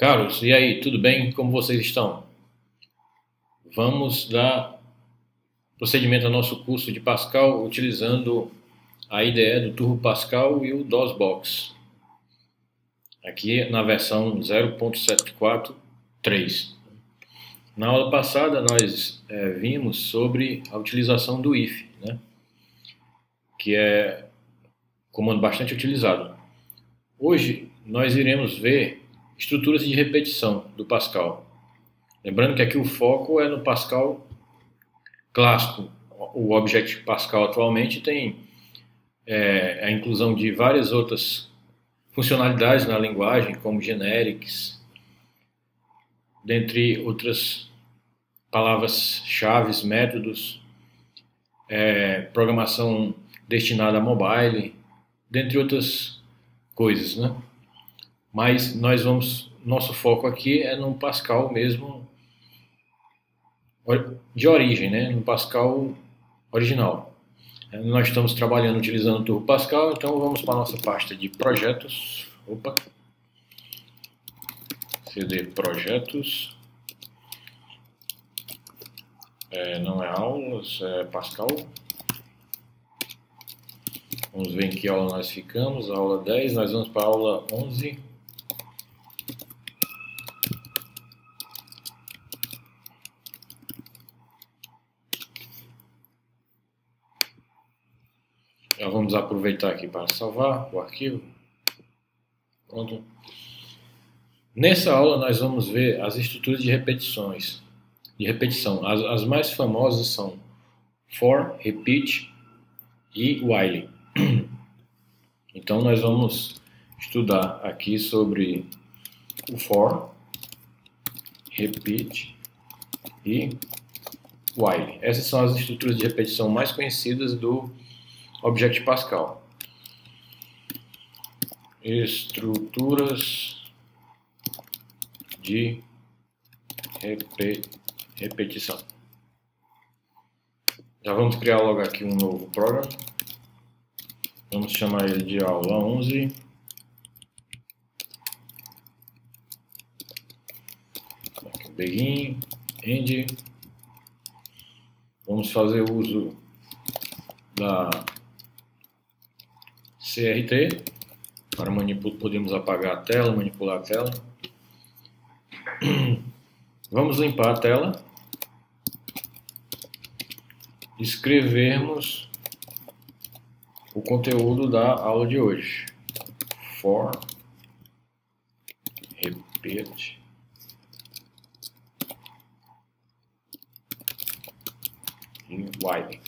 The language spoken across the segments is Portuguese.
Caros, e aí, tudo bem? Como vocês estão? Vamos dar procedimento ao nosso curso de Pascal utilizando a IDE do Turbo Pascal e o DOSBox. Aqui na versão 0.743. Na aula passada nós vimos sobre a utilização do if, né? Que é um comando bastante utilizado. Hoje nós iremos ver estruturas de repetição do Pascal. Lembrando que aqui o foco é no Pascal clássico. O Object Pascal atualmente tem a inclusão de várias outras funcionalidades na linguagem, como generics, dentre outras palavras-chave, métodos, programação destinada a mobile, dentre outras coisas, né? Mas nosso foco aqui é no Pascal mesmo, de origem, né? No Pascal original. Nós estamos trabalhando utilizando o Turbo Pascal, então vamos para a nossa pasta de projetos. CD projetos. Não é aulas, é Pascal. Vamos ver em que aula nós ficamos. Aula 10, nós vamos para a aula 11. Já vamos aproveitar aqui para salvar o arquivo. Pronto. Nessa aula nós vamos ver as estruturas de repetição. As mais famosas são for, repeat e while. Então nós vamos estudar aqui sobre o for, repeat e while. Essas são as estruturas de repetição mais conhecidas do Object Pascal. Estruturas de repetição. Já vamos criar logo aqui um novo programa. Vamos chamar ele de aula 11. Aqui, begin, end. Vamos fazer uso da CRT para podemos apagar a tela, manipular a tela. Vamos limpar a tela. Escrevermos o conteúdo da aula de hoje. For, repeat, e while.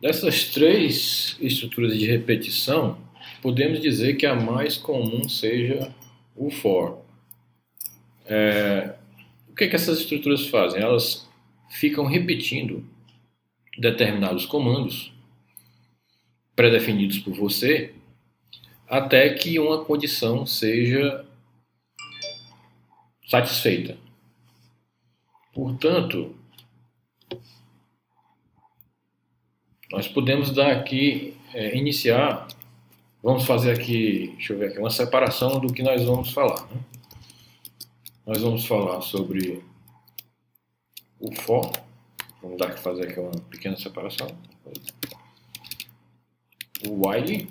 Dessas três estruturas de repetição, podemos dizer que a mais comum seja o for. O que essas estruturas fazem? Elas ficam repetindo determinados comandos pré-definidos por você até que uma condição seja satisfeita. Portanto, nós podemos dar aqui, iniciar, vamos fazer aqui, deixa eu ver aqui, uma separação do que nós vamos falar, né? Nós vamos falar sobre o for, vamos fazer aqui uma pequena separação, o while,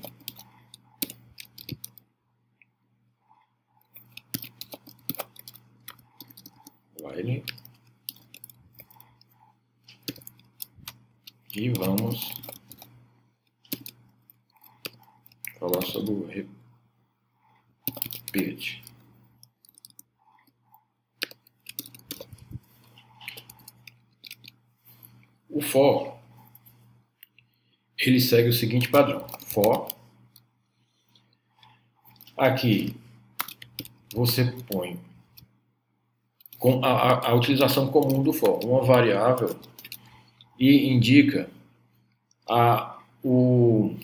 e vamos falar sobre o repeat. O for, ele segue o seguinte padrão. For, aqui você põe com a utilização comum do for, uma variável, e indica o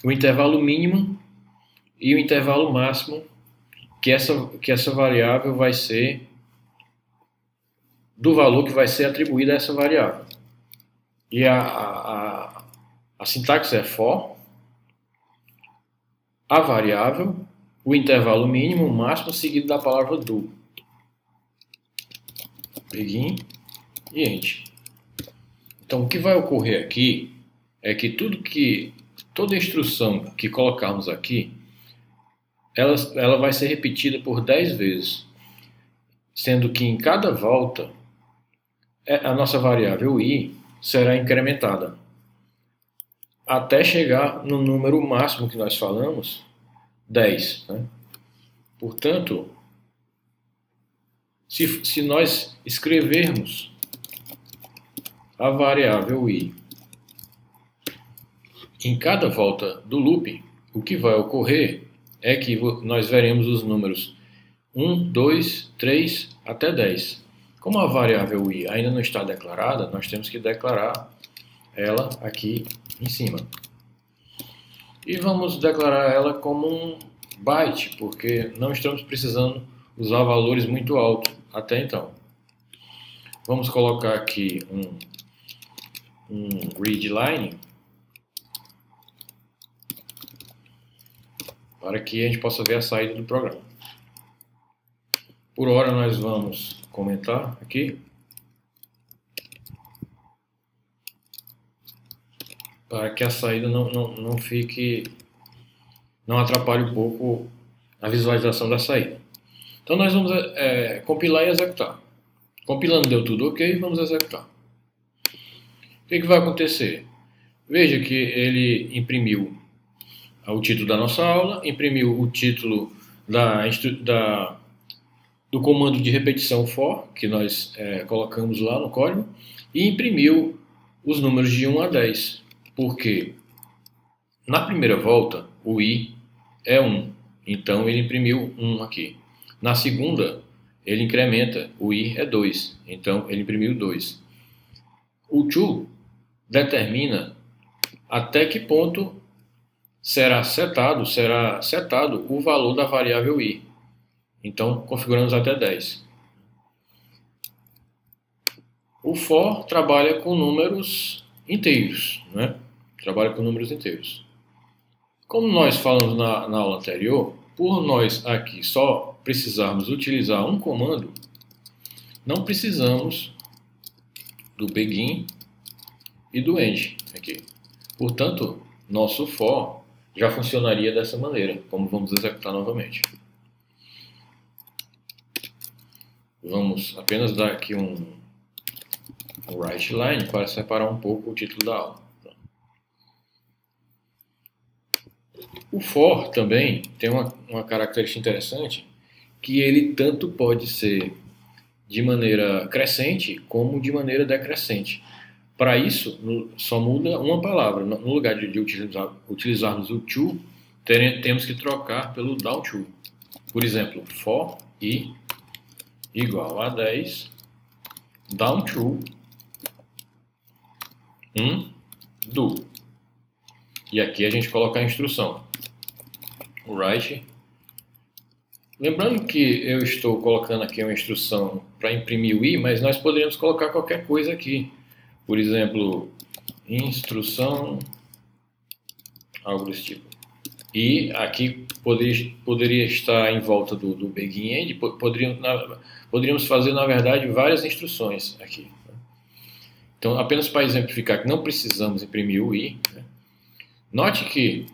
intervalo mínimo e o intervalo máximo que essa variável vai ser, do valor que vai ser atribuído a essa variável. E a sintaxe é for, a variável, o intervalo mínimo, o máximo, seguido da palavra do. Begin e end. Então, o que vai ocorrer aqui é que toda instrução que colocarmos aqui, ela vai ser repetida por 10 vezes, sendo que em cada volta a nossa variável i será incrementada até chegar no número máximo que nós falamos, 10. Né? Portanto, se nós escrevermos a variável i em cada volta do loop, o que vai ocorrer é que nós veremos os números 1, 2, 3 até 10. Como a variável i ainda não está declarada, nós temos que declarar ela aqui em cima. E vamos declarar ela como um byte, porque não estamos precisando usar valores muito altos até então. Vamos colocar aqui um readline para que a gente possa ver a saída do programa. Por hora nós vamos comentar aqui para que a saída não fique, não atrapalhe um pouco a visualização da saída. Então nós vamos compilar e executar. Compilando deu tudo ok, vamos executar. O que vai acontecer? Veja que ele imprimiu o título da nossa aula, imprimiu o título do comando de repetição for, que nós colocamos lá no código, e imprimiu os números de 1 a 10, porque na primeira volta o i é 1, então ele imprimiu 1 aqui. Na segunda, ele incrementa, o i é 2, então ele imprimiu 2. O to determina até que ponto será setado o valor da variável i. Então, configuramos até 10. O for trabalha com números inteiros, né? Trabalha com números inteiros. Como nós falamos na aula anterior, por nós aqui só precisarmos utilizar um comando, não precisamos do begin e do end aqui. Portanto, nosso for já funcionaria dessa maneira, como vamos executar novamente. Vamos apenas dar aqui um write line para separar um pouco o título da aula. O for também tem uma característica interessante, que ele tanto pode ser de maneira crescente como de maneira decrescente. Para isso, só muda uma palavra. No lugar de utilizarmos o to, temos que trocar pelo down to. Por exemplo, for i igual a 10, down to 1 do. E aqui a gente coloca a instrução. Write. Lembrando que eu estou colocando aqui uma instrução para imprimir o i, mas nós poderíamos colocar qualquer coisa aqui. Por exemplo, instrução, algo desse tipo. E aqui poderia estar em volta do begin end, poderíamos fazer, na verdade, várias instruções aqui. Então, apenas para exemplificar que não precisamos imprimir o i, né? Note que,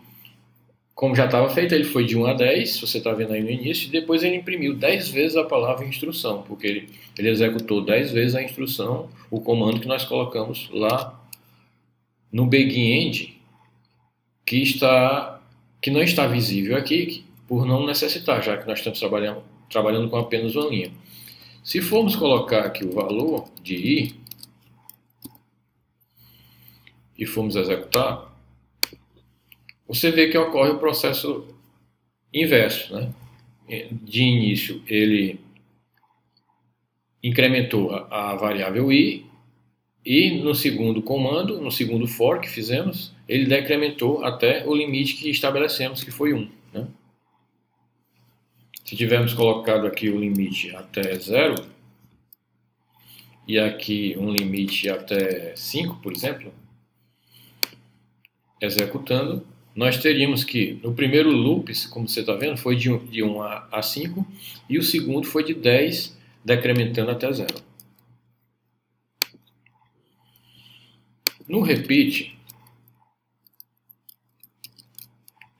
como já estava feito, ele foi de 1 a 10, você está vendo aí no início, e depois ele imprimiu 10 vezes a palavra instrução, porque ele executou 10 vezes a instrução, o comando que nós colocamos lá no begin end, que não está visível aqui, por não necessitar, já que nós estamos trabalhando com apenas uma linha. Se formos colocar aqui o valor de i e formos executar, você vê que ocorre o processo inverso, né? De início, ele incrementou a variável i, e no segundo comando, no segundo for que fizemos, ele decrementou até o limite que estabelecemos, que foi 1. Né? Se tivermos colocado aqui o limite até 0, e aqui um limite até 5, por exemplo, executando, nós teríamos que, no primeiro loop, como você está vendo, foi de 1 a 5, e o segundo foi de 10, decrementando até 0. No repeat,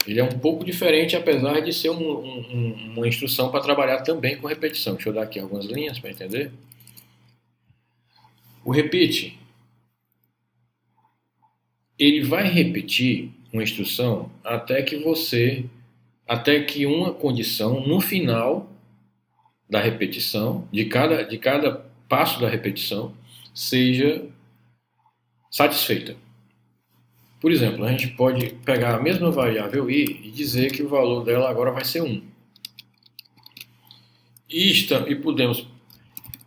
ele é um pouco diferente, apesar de ser uma instrução para trabalhar também com repetição. Deixa eu dar aqui algumas linhas para entender. O repeat, ele vai repetir uma instrução até que uma condição no final da repetição, de cada passo da repetição, seja satisfeita. Por exemplo, a gente pode pegar a mesma variável i e dizer que o valor dela agora vai ser 1. E podemos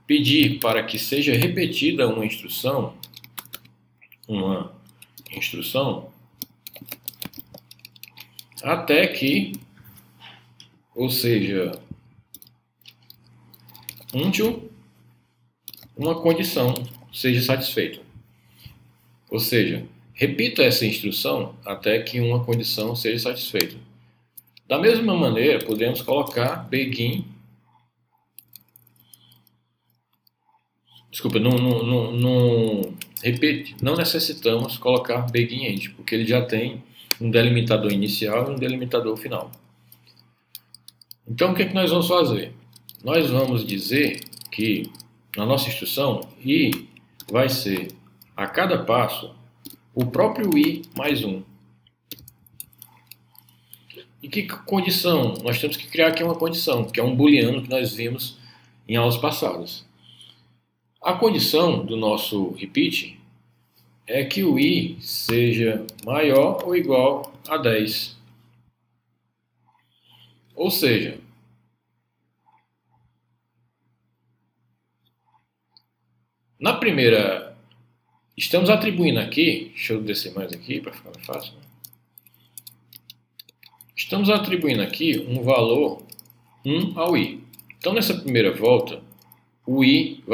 pedir para que seja repetida uma instrução, até que, ou seja, until uma condição seja satisfeita. Ou seja, repita essa instrução até que uma condição seja satisfeita. Da mesma maneira, podemos colocar begin. Desculpa, não necessitamos colocar begin end, porque ele já tem um delimitador inicial e um delimitador final. Então, o que nós vamos fazer? Nós vamos dizer que na nossa instrução i vai ser, a cada passo, o próprio i mais 1. E que condição? Nós temos que criar aqui uma condição, que é um booleano que nós vimos em aulas passadas. A condição do nosso repeat é que o i seja maior ou igual a 10. Ou seja, na primeira, estamos atribuindo aqui, deixa eu descer mais aqui para ficar mais fácil. Estamos atribuindo aqui um valor 1 ao i. Então, nessa primeira volta, o i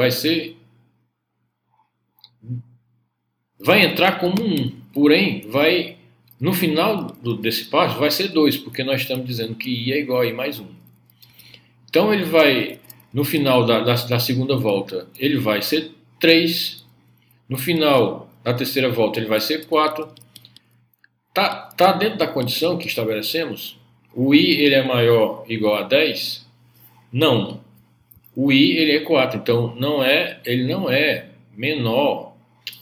vai entrar como 1, porém, no final desse passo vai ser 2, porque nós estamos dizendo que i é igual a i mais 1. Então, ele vai, no final da segunda volta, ele vai ser 3. No final da terceira volta, ele vai ser 4. Tá dentro da condição que estabelecemos? O i ele é maior ou igual a 10? Não. O i ele é 4, então ele não é menor,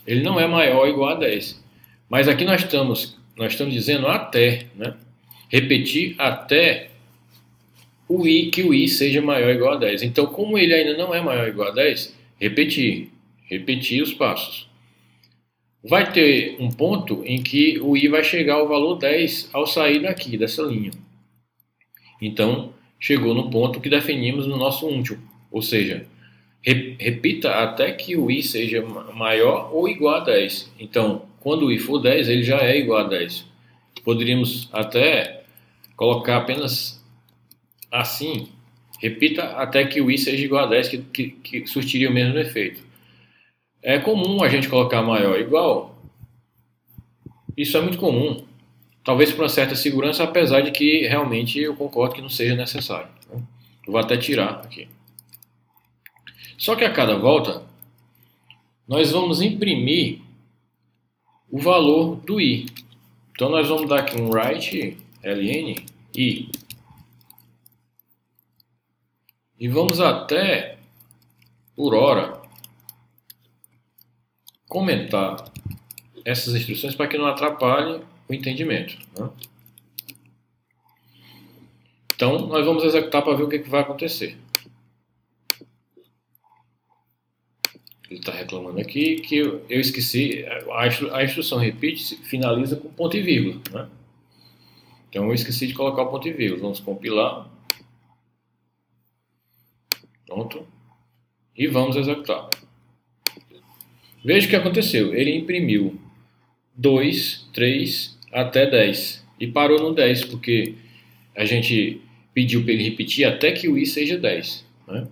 ele não é maior ou igual a 10. Mas aqui nós estamos dizendo até, né? Repetir até que o i seja maior ou igual a 10. Então, como ele ainda não é maior ou igual a 10, repetir os passos. Vai ter um ponto em que o i vai chegar ao valor 10 ao sair daqui, dessa linha. Então, chegou no ponto que definimos no nosso until. Ou seja, repita até que o i seja maior ou igual a 10. Então, quando o i for 10, ele já é igual a 10. Poderíamos até colocar apenas assim. Repita até que o i seja igual a 10, que surtiria o mesmo efeito. É comum a gente colocar maior ou igual. Isso é muito comum. Talvez por uma certa segurança, apesar de que realmente eu concordo que não seja necessário. Eu vou até tirar aqui. Só que a cada volta, nós vamos imprimir o valor do i. Então nós vamos dar aqui um write ln i. E vamos até, por hora, comentar essas instruções para que não atrapalhe o entendimento, né? Então, nós vamos executar para ver o que vai acontecer. Ele está reclamando aqui que eu esqueci, a instrução repeat finaliza com ponto e vírgula, né? Então, eu esqueci de colocar o ponto e vírgula. Vamos compilar. Pronto. E vamos executar. Veja o que aconteceu. Ele imprimiu 2, 3 até 10 e parou no 10, porque a gente pediu para ele repetir até que o i seja 10, né?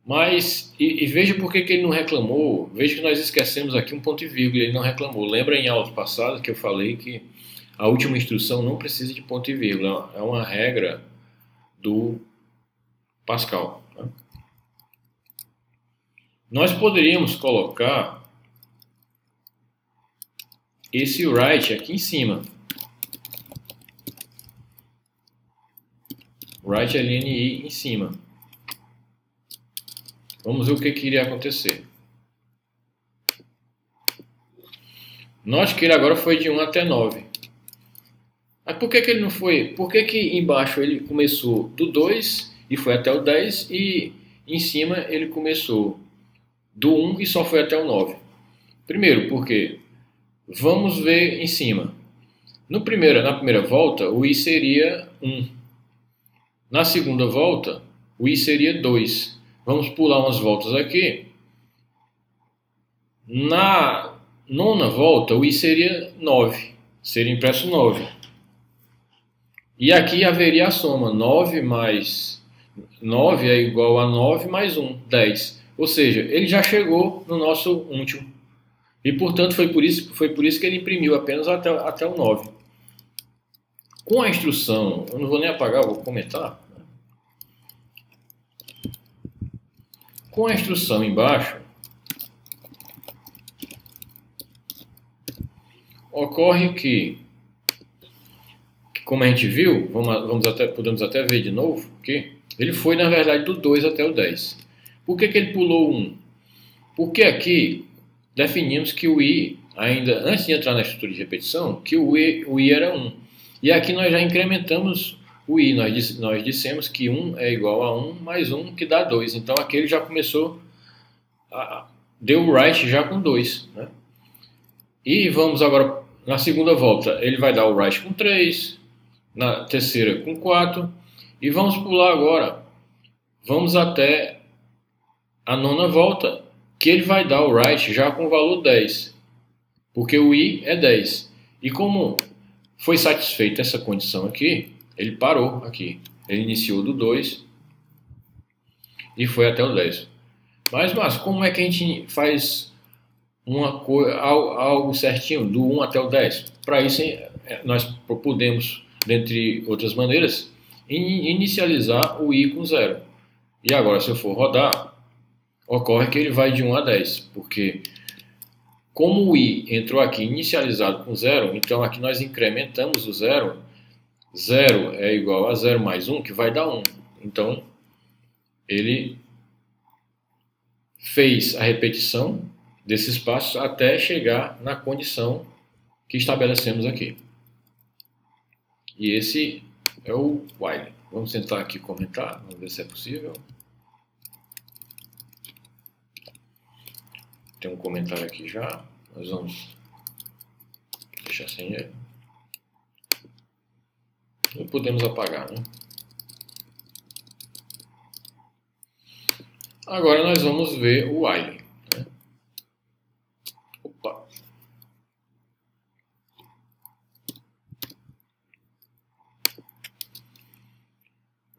Mas, veja por que ele não reclamou. Veja que nós esquecemos aqui um ponto e vírgula, ele não reclamou. Lembra em aulas passadas que eu falei que a última instrução não precisa de ponto e vírgula. É uma regra do Pascal. Tá? Nós poderíamos colocar esse write aqui em cima. Write LNI em cima. Vamos ver o que iria acontecer. Note que ele agora foi de 1 até 9. Mas por que ele não foi? Por que embaixo ele começou do 2 e foi até o 10 e em cima ele começou do 1 e só foi até o 9? Primeiro, porque vamos ver em cima. Na primeira volta, o I seria 1. Na segunda volta, o I seria 2. Vamos pular umas voltas aqui. Na nona volta, o I seria 9. Seria impresso 9. E aqui haveria a soma. 9 mais 9 é igual a 9 mais 1, 10. Ou seja, ele já chegou no nosso último. E, portanto, foi por isso que ele imprimiu apenas até o 9. Com a instrução, eu não vou nem apagar, vou comentar. Com a instrução embaixo, ocorre que como a gente viu, podemos até ver de novo, que ele foi, na verdade, do 2 até o 10. Por que ele pulou o 1? Porque aqui definimos que o I, ainda antes de entrar na estrutura de repetição, que o I era 1. E aqui nós já incrementamos o I. Nós dissemos que 1 é igual a 1 mais 1, que dá 2. Então aqui ele já começou, deu o write já com 2. Né? E vamos agora, na segunda volta, ele vai dar o write com 3. Na terceira com 4, e vamos pular agora, vamos até a nona volta, que ele vai dar o write já com o valor 10, porque o I é 10, e como foi satisfeita essa condição aqui, ele parou aqui, ele iniciou do 2 e foi até o 10. Mas como é que a gente faz algo certinho, do 1 até o 10? Para isso nós podemos, dentre outras maneiras, inicializar o I com 0. E agora, se eu for rodar, ocorre que ele vai de 1 a 10, porque como o I entrou aqui inicializado com 0, então aqui nós incrementamos o 0. 0 é igual a 0 mais 1, que vai dar 1. Então, ele fez a repetição desses passos até chegar na condição que estabelecemos aqui. E esse é o while. Vamos tentar aqui comentar, vamos ver se é possível. Tem um comentário aqui já, nós vamos deixar sem ele. E podemos apagar, né? Agora nós vamos ver o while. Né? Opa!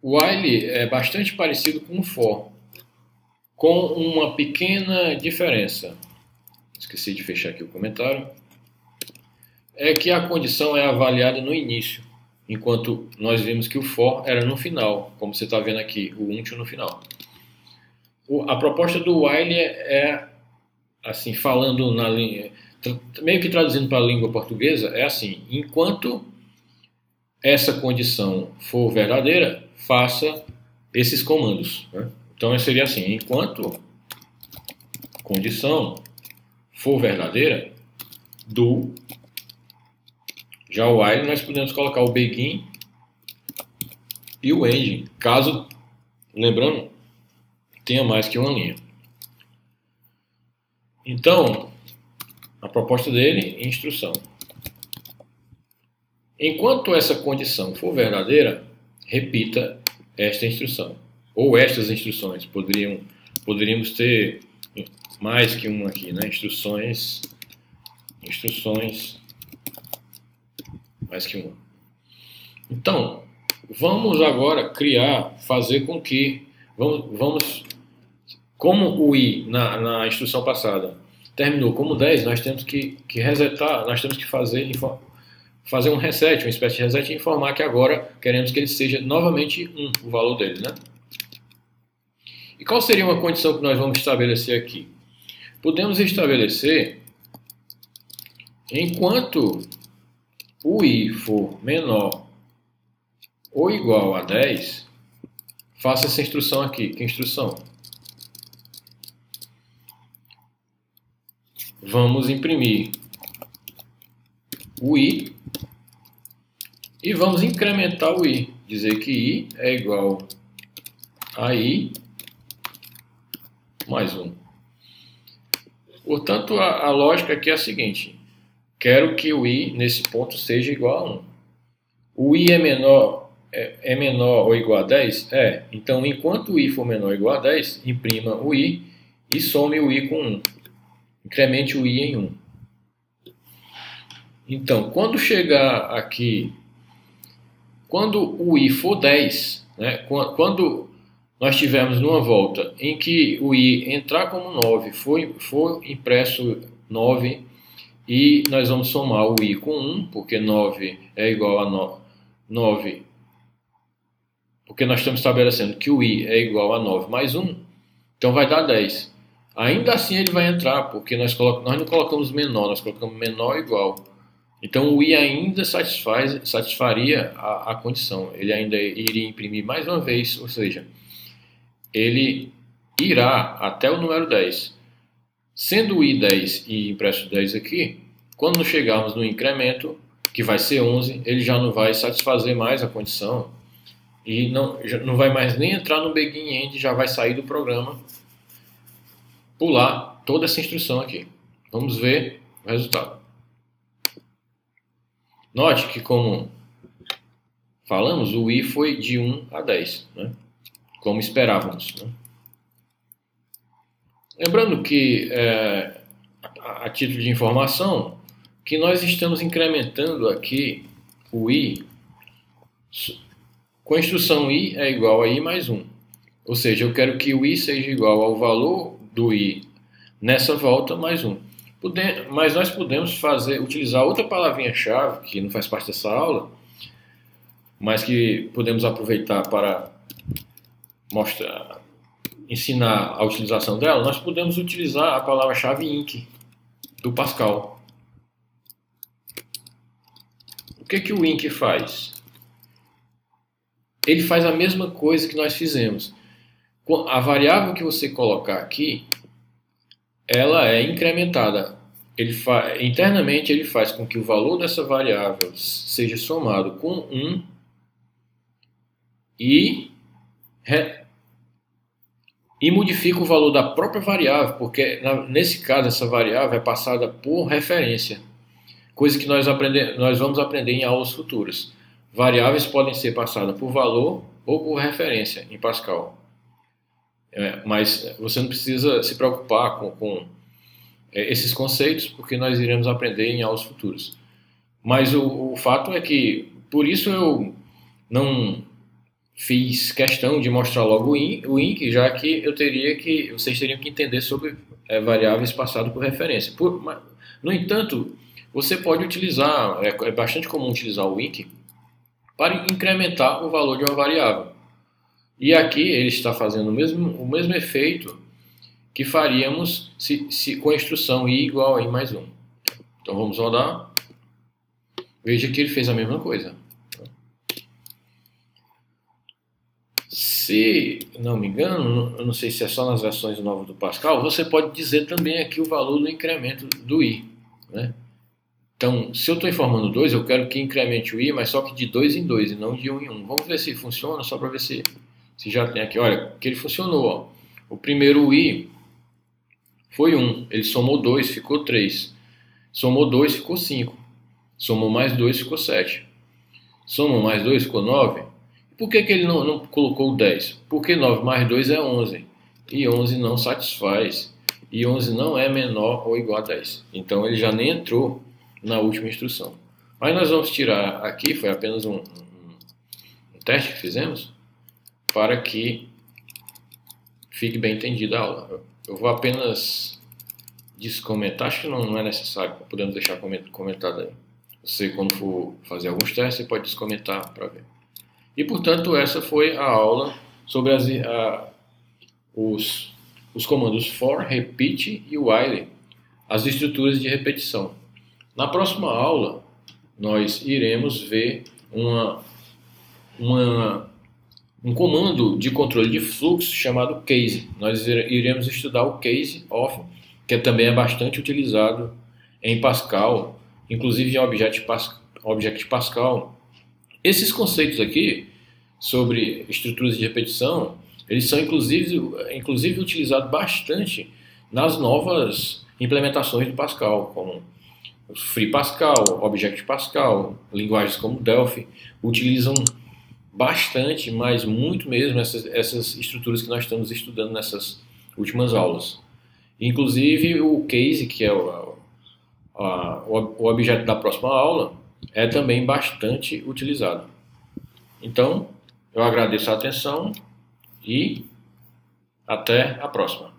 O while é bastante parecido com o for, com uma pequena diferença. Esqueci de fechar aqui o comentário. É que a condição é avaliada no início, enquanto nós vimos que o for era no final, como você está vendo aqui, o until no final. A proposta do while é assim, falando na língua, meio que traduzindo para a língua portuguesa, é assim: enquanto essa condição for verdadeira, faça esses comandos. Né? Então seria assim: enquanto condição for verdadeira, do. Já o while nós podemos colocar o begin e o ending, caso, lembrando, tenha mais que uma linha. Então, a proposta dele é instrução. Enquanto essa condição for verdadeira, repita esta instrução. Ou estas instruções. Poderíamos ter mais que uma aqui, né? Instruções, mais que uma. Então, vamos agora fazer com que, como o I na instrução passada terminou como 10, nós temos que resetar, nós temos que fazer um reset, uma espécie de reset e informar que agora queremos que ele seja novamente 1, o valor dele, né? E qual seria uma condição que nós vamos estabelecer aqui? Podemos estabelecer, enquanto o i for menor ou igual a 10, faça essa instrução aqui. Que instrução? Vamos imprimir o i e vamos incrementar o i. Dizer que i é igual a i mais 1. Portanto, a lógica aqui é a seguinte. Quero que o i nesse ponto seja igual a 1. O i é menor ou igual a 10? É. Então, enquanto o i for menor ou igual a 10, imprima o i e some o i com 1. Incremente o i em 1. Então, quando chegar aqui, quando o i for 10, né, quando nós tivermos numa volta em que o i entrar como 9, for impresso 9, e nós vamos somar o i com 1, porque 9 é igual a 9, porque nós estamos estabelecendo que o i é igual a 9 mais 1, então vai dar 10. Ainda assim ele vai entrar, porque nós não colocamos menor, nós colocamos menor ou igual. Então o i ainda satisfaria a condição, ele ainda iria imprimir mais uma vez, ou seja, ele irá até o número 10. Sendo o i 10 e impresso 10 aqui, quando chegarmos no incremento, que vai ser 11, ele já não vai satisfazer mais a condição e não vai mais nem entrar no begin end, já vai sair do programa, pular toda essa instrução aqui. Vamos ver o resultado. Note que, como falamos, o i foi de 1 a 10, né? Como esperávamos, né? Lembrando que, a título de informação, que nós estamos incrementando aqui o i com a instrução i é igual a i mais 1. Ou seja, eu quero que o i seja igual ao valor do i nessa volta mais 1. Mas nós podemos utilizar outra palavrinha-chave, que não faz parte dessa aula, mas que podemos aproveitar para ensinar a utilização dela. Nós podemos utilizar a palavra-chave inc do Pascal. O que o inc faz? Ele faz a mesma coisa que nós fizemos. A variável que você colocar aqui, ela é incrementada. Internamente ele faz com que o valor dessa variável seja somado com 1 e modifica o valor da própria variável, porque nesse caso essa variável é passada por referência, coisa que nós vamos aprender em aulas futuras. Variáveis podem ser passadas por valor ou por referência em Pascal. Mas você não precisa se preocupar com esses conceitos, porque nós iremos aprender em aulas futuras. Mas o fato é que, por isso eu não fiz questão de mostrar logo o inc, já que vocês teriam que entender sobre variáveis passadas por referência. No entanto, você pode utilizar, é bastante comum utilizar o inc para incrementar o valor de uma variável. E aqui ele está fazendo o mesmo efeito que faríamos com a instrução i igual a i mais 1. Então vamos rodar. Veja que ele fez a mesma coisa. Se não me engano, eu não sei se é só nas versões novas do Pascal, você pode dizer também aqui o valor do incremento do i, né? Então, se eu estou informando 2, eu quero que incremente o i, mas só que de 2 em 2 e não de 1 em 1. Vamos ver se funciona, só para ver se já tem aqui. Olha, que ele funcionou. Ó. O primeiro i foi 1, ele somou 2, ficou 3. Somou 2, ficou 5. Somou mais 2, ficou 7. Somou mais 2, ficou 9. Por que ele não colocou 10? Porque 9 mais 2 é 11. E 11 não satisfaz. E 11 não é menor ou igual a 10. Então ele já nem entrou na última instrução. Mas nós vamos tirar aqui, foi apenas um teste que fizemos, para que fique bem entendida a aula. Eu vou apenas descomentar, acho que não é necessário, podemos deixar comentado aí. Você, quando for fazer alguns testes, você pode comentar para ver. E, portanto, essa foi a aula sobre os comandos for, repeat e while, as estruturas de repetição. Na próxima aula, nós iremos ver um comando de controle de fluxo chamado case. Nós iremos estudar o case of, que também é bastante utilizado em Pascal, inclusive em Object Pascal. Esses conceitos aqui sobre estruturas de repetição, eles são inclusive utilizados bastante nas novas implementações do Pascal, como Free Pascal, Object Pascal, linguagens como Delphi, utilizam bastante, mas muito mesmo, essas estruturas que nós estamos estudando nessas últimas aulas. Inclusive o case, que é o objeto da próxima aula, é também bastante utilizado. Então, eu agradeço a atenção e até a próxima.